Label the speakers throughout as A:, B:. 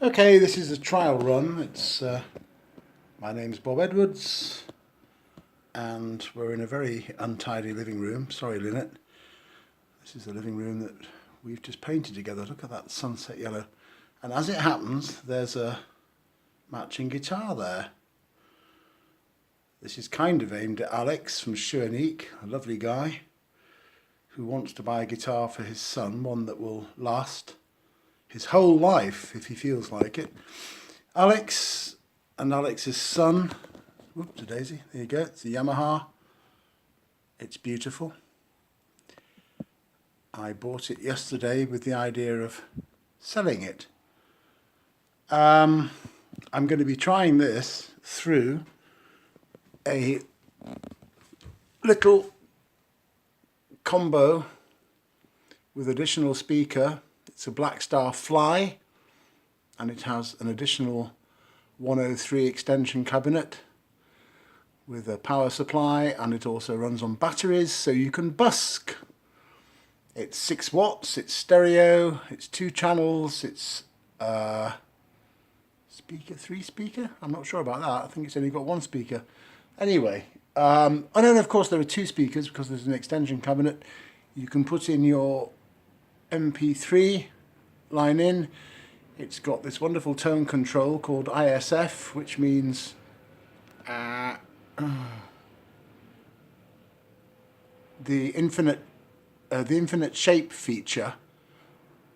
A: Okay, this is a trial run. My name's Bob Edwards, and we're in a very untidy living room. Sorry, Lynette. This is the living room that we've just painted together. Look at that sunset yellow. And as it happens, there's a matching guitar there. This is kind of aimed at Alex from Shernick, a lovely guy who wants to buy a guitar for his son, one that will last his whole life if he feels like it. Alex and Alex's son, whoops, a daisy, there you go, it's a Yamaha. It's beautiful. I bought it yesterday with the idea of selling it. I'm going to be trying this through a little combo with additional speaker. It's a Blackstar Fly, and it has an additional 103 extension cabinet with a power supply, and it also runs on batteries, so you can busk. It's 6 watts, it's stereo, it's 2 channels, it's speaker, 3 speaker? I'm not sure about that. I think it's only got 1 speaker. Anyway, and then of course there are 2 speakers because there's an extension cabinet. You can put in your MP3 line in. It's got this wonderful tone control called ISF, which means the infinite shape feature.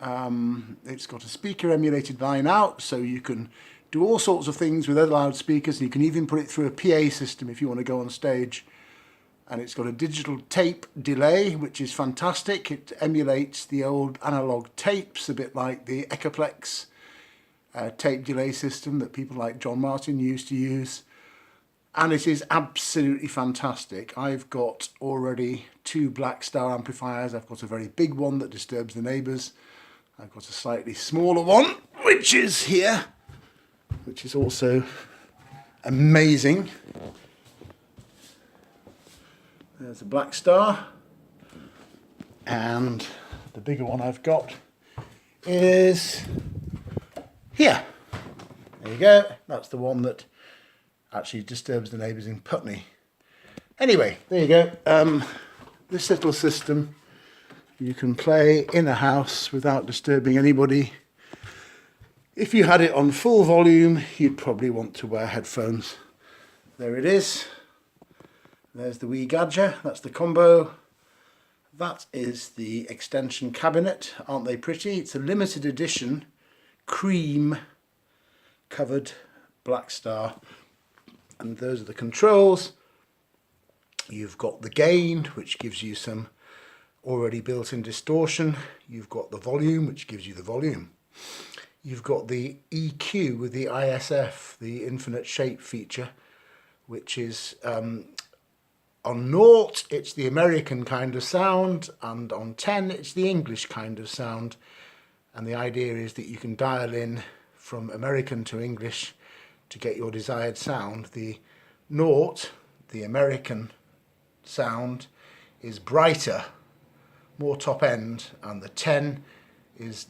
A: It's got a speaker emulated line out, so you can do all sorts of things with other loudspeakers, and you can even put it through a PA system if you want to go on stage. And it's got a digital tape delay, which is fantastic. It emulates the old analog tapes, a bit like the Echoplex tape delay system that people like John Martin used to use. And it is absolutely fantastic. I've got already 2 Blackstar amplifiers. I've got a very big one that disturbs the neighbours. I've got a slightly smaller one, which is here, which is also amazing. There's a Blackstar, and the bigger one I've got is here. There you go. That's the one that actually disturbs the neighbours in Putney. Anyway, there you go. This little system you can play in a house without disturbing anybody. If you had it on full volume, you'd probably want to wear headphones. There it is. There's the wee gadget, that's the combo. That is the extension cabinet. Aren't they pretty? It's a limited edition cream covered Blackstar. And those are the controls. You've got the gain, which gives you some already built-in distortion. You've got the volume, which gives you the volume. You've got the EQ with the ISF, the infinite shape feature, which is on 0, it's the American kind of sound, and on 10, it's the English kind of sound. And the idea is that you can dial in from American to English to get your desired sound. The 0, the American sound, is brighter, more top end, and the 10 is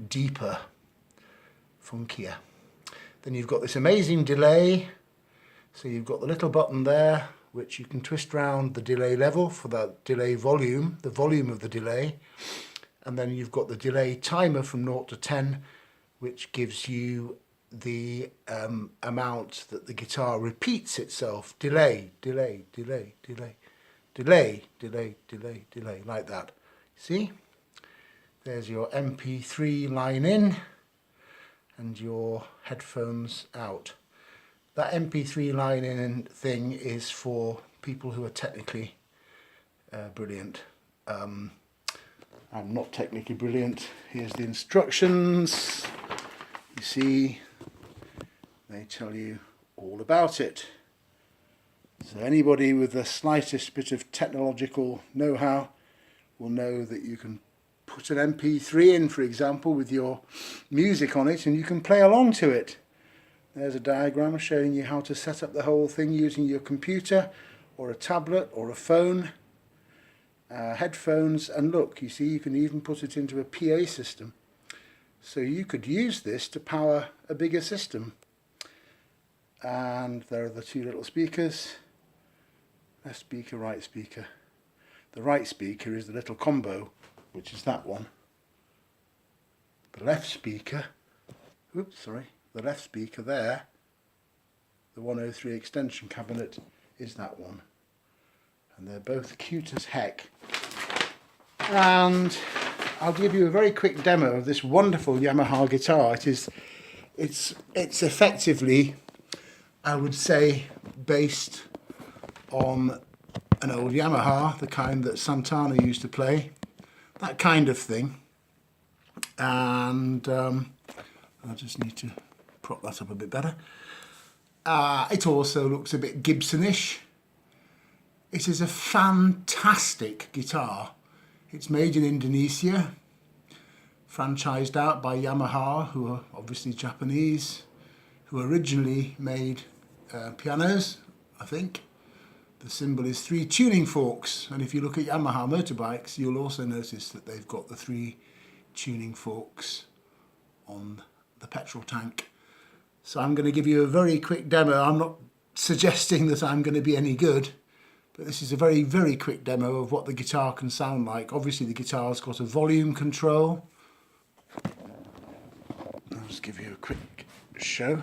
A: deeper, funkier. Then you've got this amazing delay. So you've got the little button there, which you can twist round the delay level for that delay volume, the volume of the delay. And then you've got the delay timer from 0 to 10, which gives you the amount that the guitar repeats itself. Delay, delay, delay, delay, delay, delay, delay, delay, like that. See? There's your MP3 line in and your headphones out. That MP3 line in thing is for people who are technically brilliant. I'm not technically brilliant. Here's the instructions. You see, they tell you all about it. So anybody with the slightest bit of technological know-how will know that you can put an MP3 in, for example, with your music on it, and you can play along to it. There's a diagram showing you how to set up the whole thing using your computer or a tablet or a phone. headphones, and look, you see you can even put it into a PA system. So you could use this to power a bigger system. And there are the two little speakers, left speaker, right speaker. The right speaker is the little combo, which is that one. The left speaker, the left speaker there, the 103 extension cabinet, is that one. And they're both cute as heck. And I'll give you a very quick demo of this wonderful Yamaha guitar. It's effectively, I would say, based on an old Yamaha, the kind that Santana used to play, that kind of thing. And I just need to prop that up a bit better. It also looks a bit Gibsonish. It is a fantastic guitar. It's made in Indonesia, franchised out by Yamaha, who are obviously Japanese, who originally made pianos, I think. The symbol is 3 tuning forks, and if you look at Yamaha motorbikes, you'll also notice that they've got the 3 tuning forks on the petrol tank. So I'm going to give you a very quick demo. I'm not suggesting that I'm going to be any good, but this is a very, very quick demo of what the guitar can sound like. Obviously the guitar's got a volume control. I'll just give you a quick show.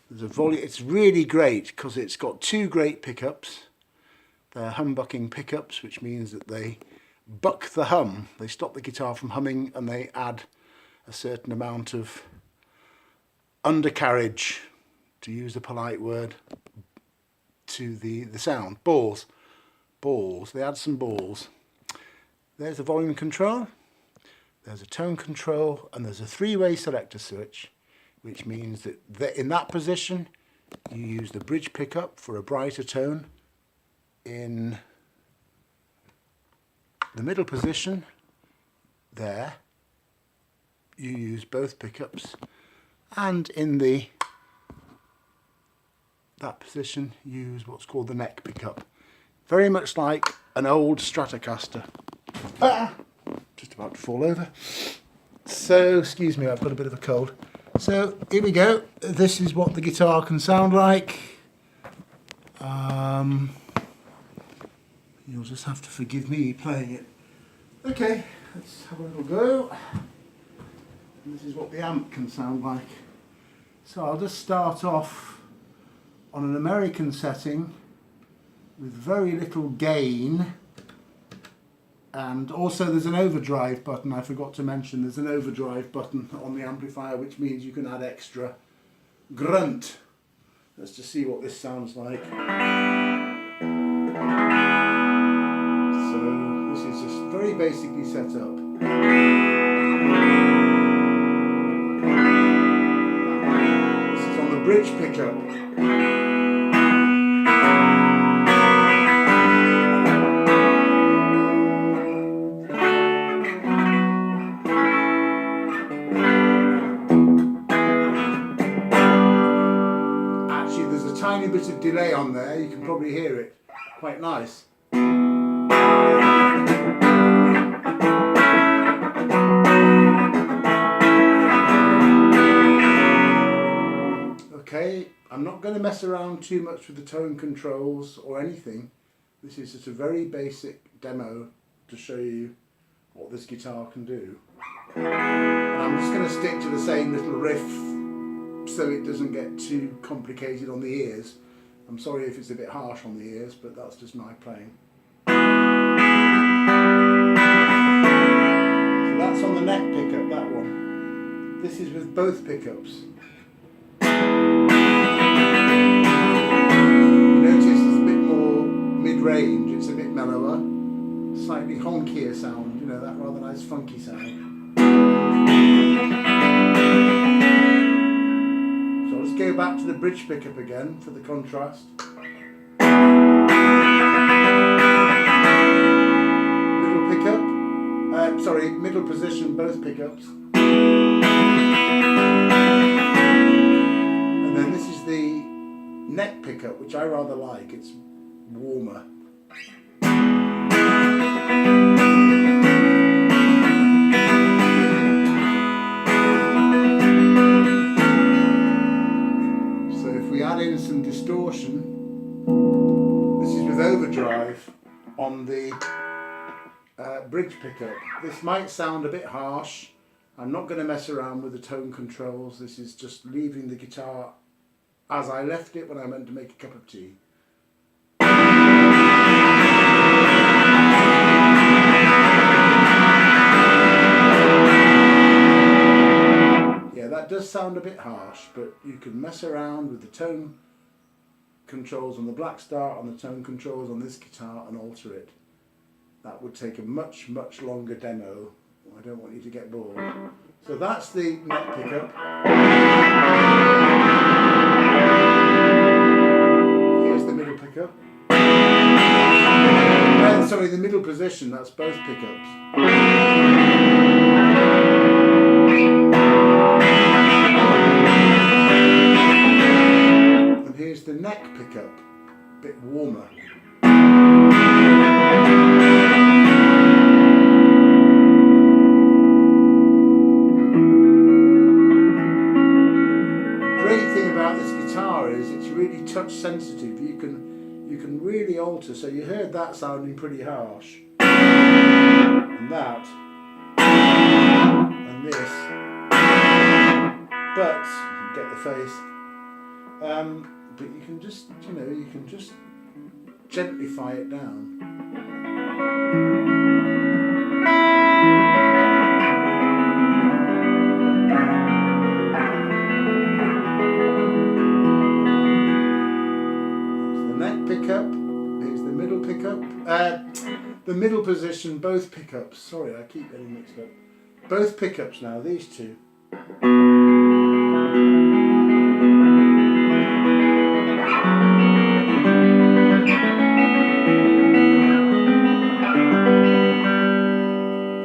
A: There's a volume. It's really great because it's got 2 great pickups. They're humbucking pickups, which means that they buck the hum. They stop the guitar from humming and they add a certain amount of undercarriage, to use a polite word, to the sound. Balls. They add some balls. There's the volume control, there's a tone control, and there's a 3-way selector switch, which means that in that position you use the bridge pickup for a brighter tone. In the middle position there you use both pickups, and in that position use what's called the neck pickup. Very much like an old Stratocaster. Just about to fall over. So, excuse me, I've got a bit of a cold. So, here we go. This is what the guitar can sound like. You'll just have to forgive me playing it. Okay, let's have a little go. This is what the amp can sound like. So I'll just start off on an American setting with very little gain, and also there's an overdrive button. I forgot to mention there's an overdrive button on the amplifier, which means you can add extra grunt. Let's just see what this sounds like. So this is just very basically set up. Bridge pickup. Actually, there's a tiny bit of delay on there. You can probably hear it. Quite nice. Okay, I'm not going to mess around too much with the tone controls or anything. This is just a very basic demo to show you what this guitar can do. And I'm just going to stick to the same little riff so it doesn't get too complicated on the ears. I'm sorry if it's a bit harsh on the ears, but that's just my playing. So that's on the neck pickup, that one. This is with both pickups. Range, it's a bit mellower, slightly honkier sound, you know, that rather nice funky sound. So let's go back to the bridge pickup again for the contrast. Middle pickup, middle position, both pickups. And then this is the neck pickup, which I rather like, it's warmer. on the bridge pickup. This might sound a bit harsh. I'm not going to mess around with the tone controls. This is just leaving the guitar as I left it when I went to make a cup of tea. Yeah, that does sound a bit harsh, but you can mess around with the tone controls on the Black Star, on the tone controls on this guitar, and alter it. That would take a much longer demo. I don't want you to get bored. So that's the neck pickup. Here's the middle pickup. Sorry, the middle position, that's both pickups. And here's the neck pickup, a bit warmer. Really touch sensitive. You can really alter. So you heard that sounding pretty harsh, and that, and this, but get the face. But you can just, you can just gentlify it down. Pickup, here's the middle pickup, the middle position, both pickups, sorry I keep getting mixed up, both pickups now, these two.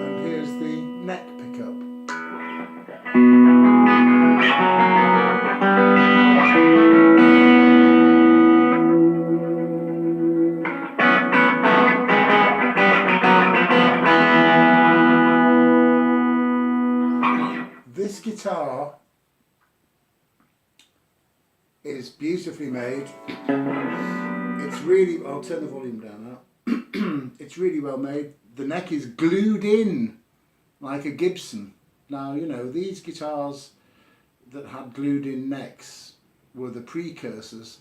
A: And here's the neck pickup. This guitar is beautifully made. It's really, I'll turn the volume down now. It's really well made. The neck is glued in like a Gibson. Now, these guitars that had glued in necks were the precursors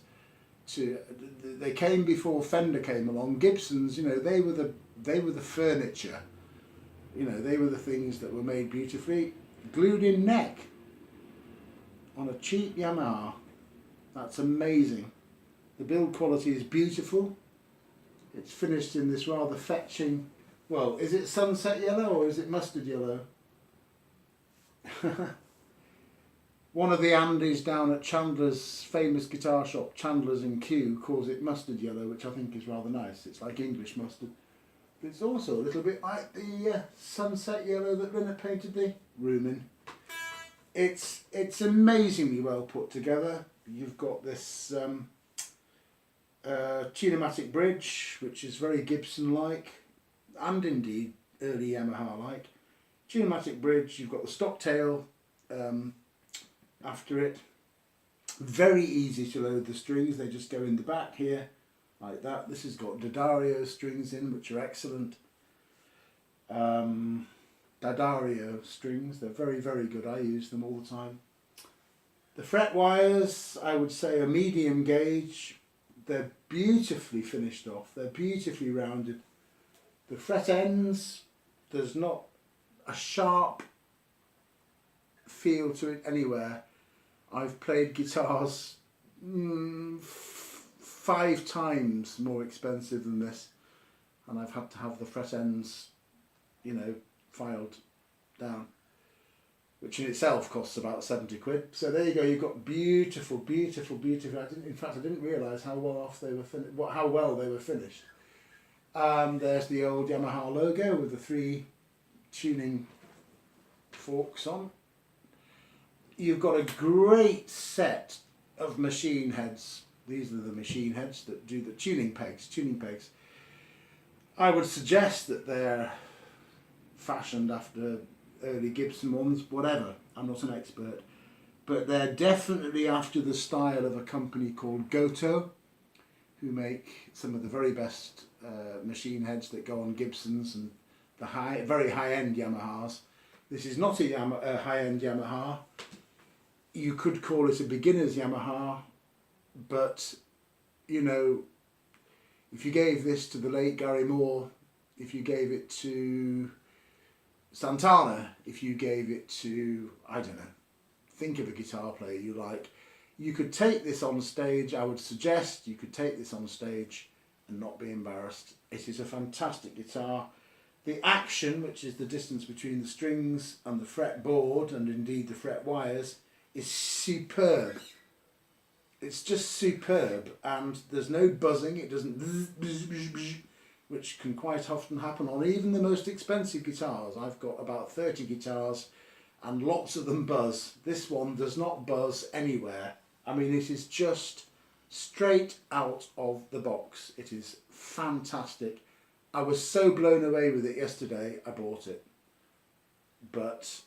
A: to, they came before Fender came along. Gibsons, they were the furniture. They were the things that were made beautifully. Glued in neck on a cheap Yamaha. That's amazing. The build quality is beautiful. It's finished in this rather fetching, well, is it sunset yellow or is it mustard yellow? One of the Andys down at Chandler's famous guitar shop, Chandler's in Kew, calls it mustard yellow, which I think is rather nice. It's like English mustard. But it's also a little bit like the sunset yellow that Lynette painted the room in. It's amazingly well put together. You've got this tunematic bridge, which is very Gibson-like, and indeed early Yamaha-like. Tunematic bridge, you've got the stop tail after it. Very easy to load the strings, they just go in the back here, like that. This has got D'Addario strings in, which are excellent. D'Addario strings, they're very good, I use them all the time. The fret wires, I would say, are medium gauge. They're beautifully finished off, they're beautifully rounded. The fret ends, there's not a sharp feel to it anywhere. I've played guitars 5 times more expensive than this, and I've had to have the fret ends, filed down, which in itself costs about 70 quid. So there you go, you've got beautiful. In fact, I didn't realise how well they were finished. There's the old Yamaha logo with the 3 tuning forks on. You've got a great set of machine heads. These are the machine heads that do the tuning pegs. I would suggest that they're fashioned after early Gibson ones, whatever. I'm not an expert. But they're definitely after the style of a company called Goto, who make some of the very best machine heads that go on Gibsons and the very high-end Yamahas. This is not a high-end Yamaha. You could call it a beginner's Yamaha, but you know, if you gave this to the late Gary Moore, if you gave it to Santana, if you gave it to, I don't know, think of a guitar player you like, you could take this on stage. I would suggest you could take this on stage and not be embarrassed. It is a fantastic guitar. The action, which is the distance between the strings and the fretboard, and indeed the fret wires, is superb. It's just superb, and there's no buzzing. It doesn't bzz, bzz, bzz, bzz, which can quite often happen on even the most expensive guitars. I've got about 30 guitars and lots of them buzz. This one does not buzz anywhere. I mean, it is just straight out of the box. It is fantastic. I was so blown away with it yesterday, I bought it. But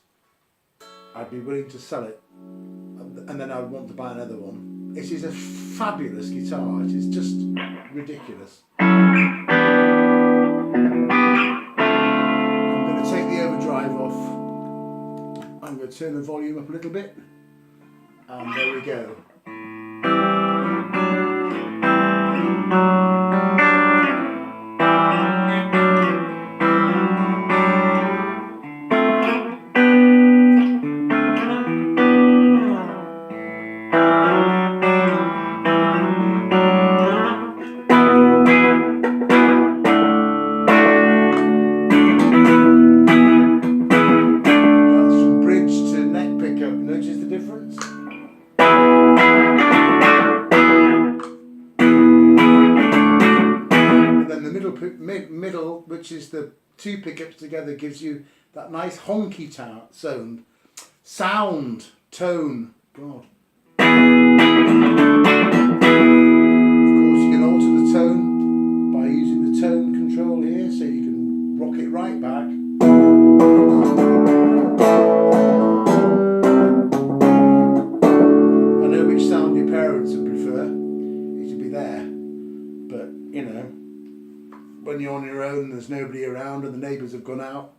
A: I'd be willing to sell it, and then I would want to buy another one. It is a fabulous guitar. It is just ridiculous. I'm going to take the overdrive off. I'm going to turn the volume up a little bit, and there we go. Middle, which is the two pickups together, gives you that nice honky sound, tone. God. Of course, you can alter the tone by using the tone control here, so you can rock it right back. I know which sound your parents would prefer. It should be there, but you know, when you're on your own, there's nobody around and the neighbours have gone out.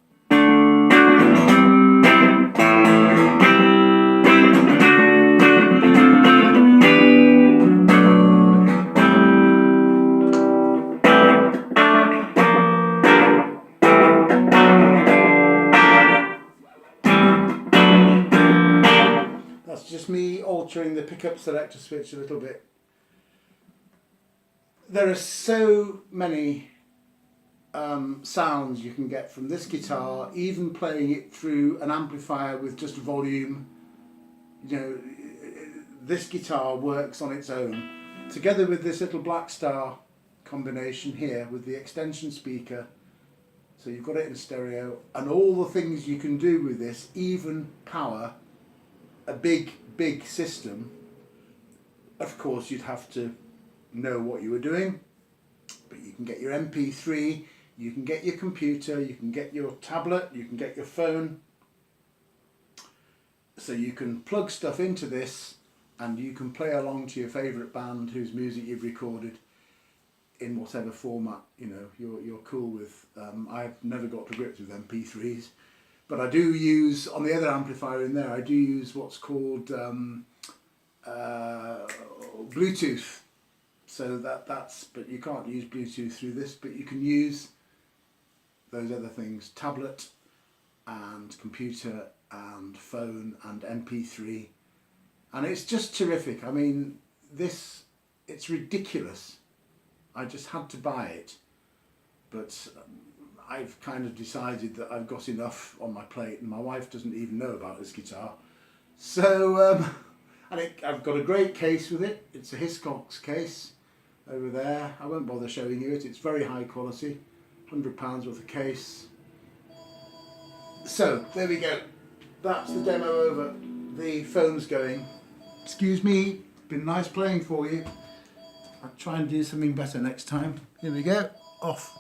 A: That's just me altering the pickup selector switch a little bit. There are so many sounds you can get from this guitar, even playing it through an amplifier with just volume. You know, this guitar works on its own, together with this little Black Star combination here with the extension speaker. So you've got it in stereo, and all the things you can do with this, even power a big system. Of course, you'd have to know what you were doing, but you can get your MP3, you can get your computer, you can get your tablet, you can get your phone. So you can plug stuff into this and you can play along to your favourite band whose music you've recorded in whatever format, you know, you're cool with. I've never got to grips with MP3s, but I do use, on the other amplifier in there, I do use what's called Bluetooth. So that's, but you can't use Bluetooth through this, but you can use those other things, tablet and computer and phone and MP3, and it's just terrific. I mean, this, it's ridiculous. I just had to buy it, but I've kind of decided that I've got enough on my plate, and my wife doesn't even know about this guitar. So, I've got a great case with it. It's a Hiscox case over there. I won't bother showing you it. It's very high quality, £100 worth of case. So there we go. That's the demo over. The phone's going. Excuse me. Been nice playing for you. I'll try and do something better next time. Here we go. Off.